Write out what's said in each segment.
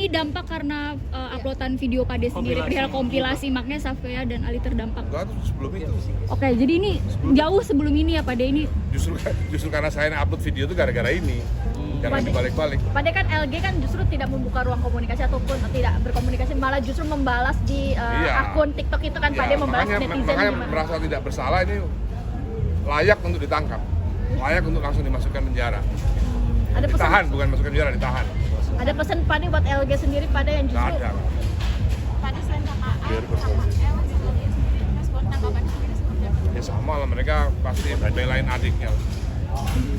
ini dampak karena uploadan video Pade sendiri perihal kompilasi, makanya Safea dan Ali terdampak. Enggak, sebelum itu. Oke, jadi ini jauh sebelum ini ya Pade ini. Justru karena saya upload video itu gara-gara ini. Karena dibalik-balik. Pade kan LG kan justru tidak membuka ruang komunikasi ataupun tidak berkomunikasi, malah justru membalas di akun TikTok itu kan Pade membalas netizen makanya gimana? merasa tidak bersalah, ini layak untuk ditangkap. Layak untuk langsung dimasukkan penjara. Ada pesan, Ditahan, bukan masukkan penjara, ditahan. ada pesan Pade buat LG sendiri Pade yang Nggak justru ada. Tadi selain kakak Biar sama El sendiri respon tanggapannya sendiri seperti apa? Ya sama lah, mereka pasti belain adiknya.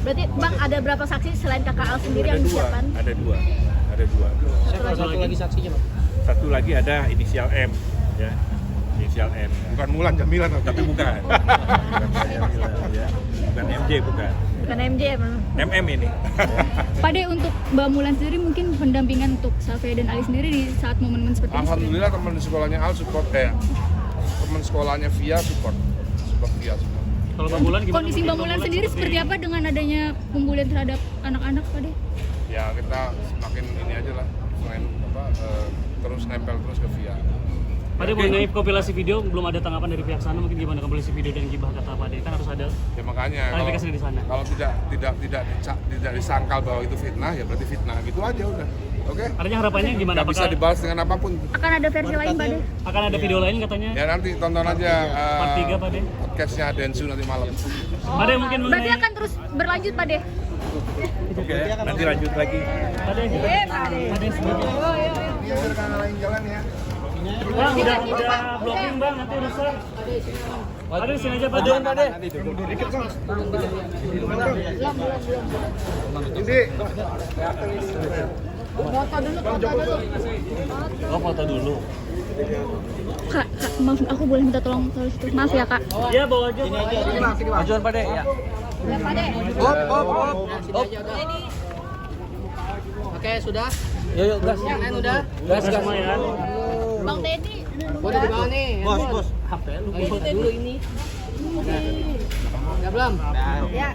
berarti Bang ada berapa saksi selain KKL sendiri yang disiapkan? Ada dua. Satu lagi saksinya, Pak. Satu lagi ada inisial M, ya. Inisial M. Bukan Mulan Jamilan, Tapi bukan. Bukan Jamilan, ya. Bukan MJ, bukan. Bukan MJ ya Bang? MM ini. Pade untuk Mbak Mulan sendiri mungkin pendampingan untuk Safea dan Ali sendiri di saat momen-momen seperti ini. Alhamdulillah teman di sekolahnya Al support, teman sekolahnya Via support Via support. Kalau Mbak Mulan gimana? Kondisi Mbak Mulan sendiri seperti apa dengan adanya pembulian terhadap anak-anak Pade? Ya kita semakin ini aja lah, semakin terus nempel terus ke Via. Pade mengenai kompilasi video belum ada tanggapan dari pihak sana, mungkin gimana kompilasi video dan gibah kata Pade, kan harus ada Ya makanya klarifikasi di sana. kalau tidak disangkal bahwa itu fitnah, ya berarti fitnah, gitu aja udah. Oke? Artinya harapannya gimana? Nggak bisa Apakah dibalas dengan apapun. Akan ada versi lain Pade? akan ada video lain katanya? Ya nanti tonton aja Part 3 Pade. podcastnya Densu nanti malam. Pade mungkin Berarti mengenai akan terus berlanjut Pade? Oke, nanti lanjut lagi. Pade sebagai Dia udah ngalahin jalan ya. Bang, udah blocking Bang, nanti rusak. Pade sini aja Pade. Ini Oh, foto dulu. Kak, maaf aku boleh minta tolong soal situ. Maaf ya Kak. Iya, bawa aja. Majuan Pade ya. Oke, sudah. Yuk gas. Yang lain udah. Gas gas. Semua ya. Bang Teddy Udah di bawah nih. Bos. HP lu dulu ini. Ya belum? ya.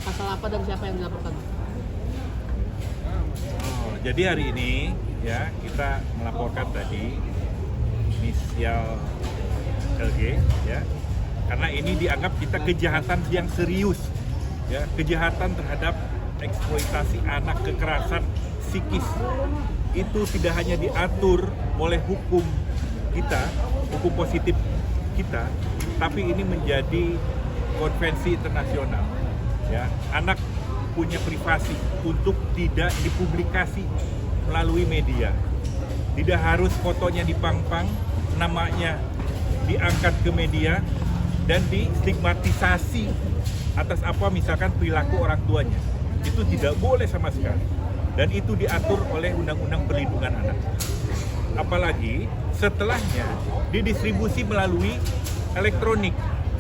Pasal apa dan siapa yang dilaporkan? Jadi hari ini ya kita melaporkan tadi inisial LG, ya, karena ini dianggap kita kejahatan yang serius, ya, kejahatan terhadap eksploitasi anak, kekerasan psikis. Itu tidak hanya diatur oleh hukum kita, hukum positif kita, tapi ini menjadi konvensi internasional. Ya, anak punya privasi untuk tidak dipublikasi melalui media. Tidak harus fotonya dipang-pang, namanya diangkat ke media dan distigmatisasi atas apa misalkan perilaku orang tuanya. Itu tidak boleh sama sekali. Dan itu diatur oleh Undang-Undang Perlindungan Anak. Apalagi setelahnya didistribusi melalui elektronik.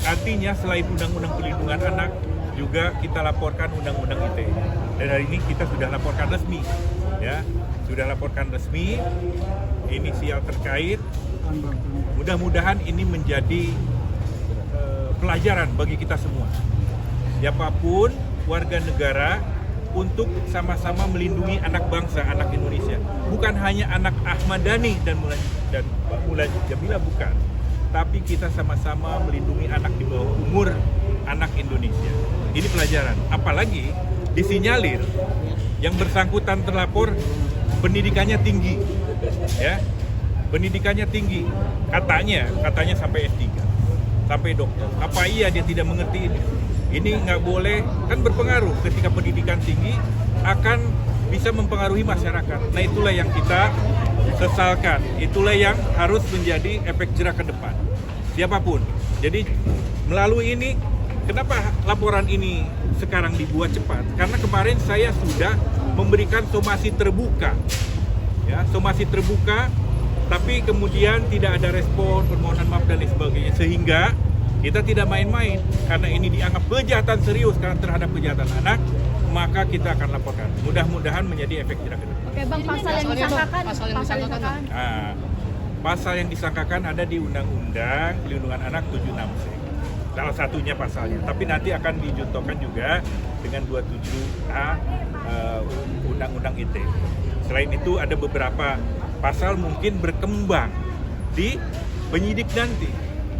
Artinya selain Undang-Undang Perlindungan Anak, juga kita laporkan Undang-Undang ITE. Dan hari ini kita sudah laporkan resmi, ya, sudah laporkan resmi inisial terkait. Mudah-mudahan ini menjadi pelajaran bagi kita semua. Siapapun warga negara untuk sama-sama melindungi anak bangsa, anak Indonesia. Bukan hanya anak Ahmad Dhani dan Mulan Jamila, bukan. Tapi kita sama-sama melindungi anak di bawah umur, anak Indonesia. Ini pelajaran. Apalagi disinyalir yang bersangkutan terlapor pendidikannya tinggi, ya, pendidikannya tinggi. Katanya sampai S3, sampai dokter. Apa iya dia tidak mengerti ini? Ini nggak boleh, kan berpengaruh ketika pendidikan tinggi akan bisa mempengaruhi masyarakat. Nah itulah yang kita sesalkan, itulah yang harus menjadi efek jerah ke depan. Siapapun. Jadi melalui ini, kenapa laporan ini sekarang dibuat cepat? Karena kemarin saya sudah memberikan somasi terbuka, ya, somasi terbuka, tapi kemudian tidak ada respon, permohonan maaf dan lain sebagainya, sehingga kita tidak main-main, karena ini dianggap kejahatan serius karena terhadap kejahatan anak, maka kita akan laporkan. Mudah-mudahan menjadi efek jerah ke depan. Oke Bang, pasal yang disangkakan. Nah, pasal yang disangkakan ada di Undang-Undang Perlindungan Anak 76C. Salah satunya pasalnya, tapi nanti akan dijuntokan juga dengan 27A Undang-Undang ITE. Selain itu ada beberapa pasal mungkin berkembang di penyidik nanti,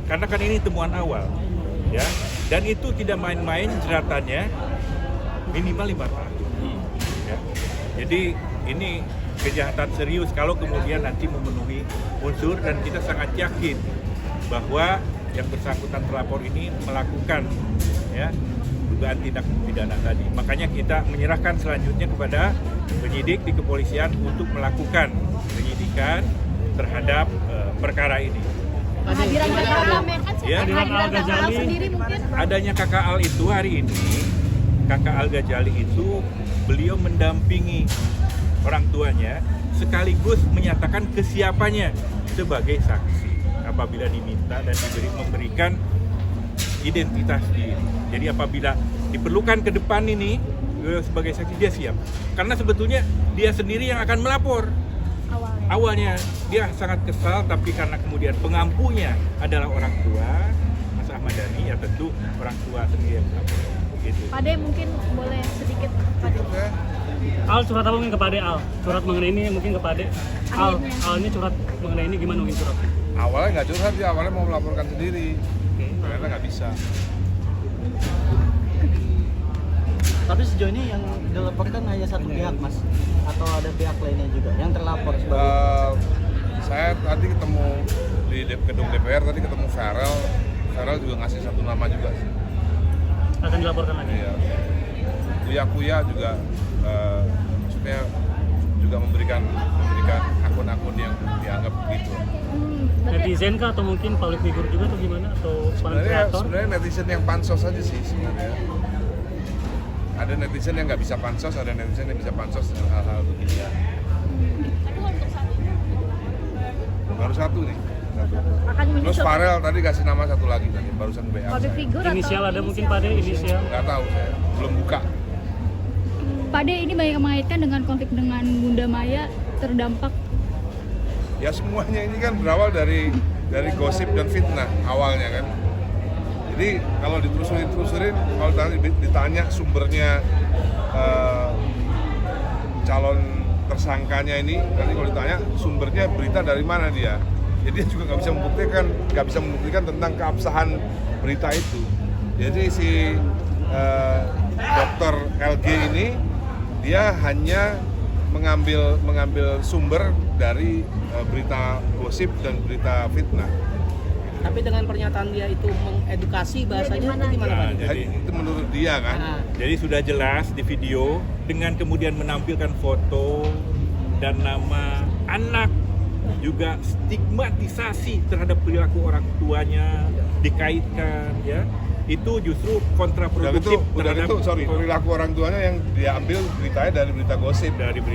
karena kan ini temuan awal, ya. Dan itu tidak main-main, jeratannya minimal 5 tahun. Ya. Jadi ini kejahatan serius kalau kemudian nanti memenuhi unsur, dan kita sangat yakin bahwa yang bersangkutan pelapor ini melakukan ya dugaan tindak pidana tadi. Makanya kita menyerahkan selanjutnya kepada penyidik di kepolisian untuk melakukan penyidikan terhadap perkara ini. Kehadiran kakak Al Ya. kehadiran kakak Al sendiri mungkin Adanya kakak Al itu hari ini, kakak Al Ghazali itu beliau mendampingi orang tuanya sekaligus menyatakan kesiapannya sebagai saksi apabila diminta dan memberikan identitas diri. Jadi apabila diperlukan ke depan ini sebagai saksi, dia siap. Karena sebetulnya dia sendiri yang akan melapor. Awalnya dia sangat kesal, tapi karena kemudian pengampunya adalah orang tua Mas Ahmad Dhani, ya tentu orang tua sendiri yang melapor. Begitu. Pak De mungkin boleh sedikit Pak De. Al, curhat apa mungkin kepada Al? Curhat mengenai ini mungkin kepada Al. Akhirnya. Al ini curhat mengenai ini gimana mungkin curhat? Awalnya nggak curhat, dia awalnya mau melaporkan sendiri, ternyata nggak bisa. Tapi sejauh ini yang dilaporkan hanya satu pihak, Mas, atau ada pihak lainnya juga yang terlapor sebagai Saya tadi ketemu di gedung DPR, tadi ketemu Farel juga ngasih satu nama juga sih. Akan dilaporkan lagi. Iya. Kuya juga maksudnya juga memberikan akun-akun yang dianggap begitu. Netizen kah atau mungkin public figure juga atau gimana, atau kreator? Sebenarnya netizen yang pansos aja sih sebenarnya. Ada netizen yang nggak bisa pansos, ada netizen yang bisa pansos dengan hal-hal begini ya. Tapi untuk saat ini Baru satu nih. Satu. Akan Terus menyusul Farel tadi kasih nama satu lagi tadi, barusan WA public saya. figure Inisial atau ada mungkin pada inisial. Nggak tahu saya, belum buka. Pak De, ini banyak mengaitkan dengan konflik dengan Bunda Maya terdampak. Ya semuanya ini kan berawal dari gosip dan fitnah awalnya kan. Jadi kalau ditelusurin, kalau ditanya sumbernya calon tersangkanya ini, nanti kalau ditanya sumbernya berita dari mana dia, jadi dia juga nggak bisa membuktikan tentang keabsahan berita itu. Jadi si Dr. LG ini dia hanya mengambil sumber dari berita gosip dan berita fitnah. tapi dengan pernyataan dia itu mengedukasi bahasanya itu gimana, Pak? Jadi Itu menurut dia kan. Jadi sudah jelas di video dengan kemudian menampilkan foto dan nama anak, juga stigmatisasi terhadap perilaku orang tuanya dikaitkan, ya. Itu justru kontraproduktif Udah itu perilaku orang tuanya yang diambil beritanya dari berita gosip. dari berita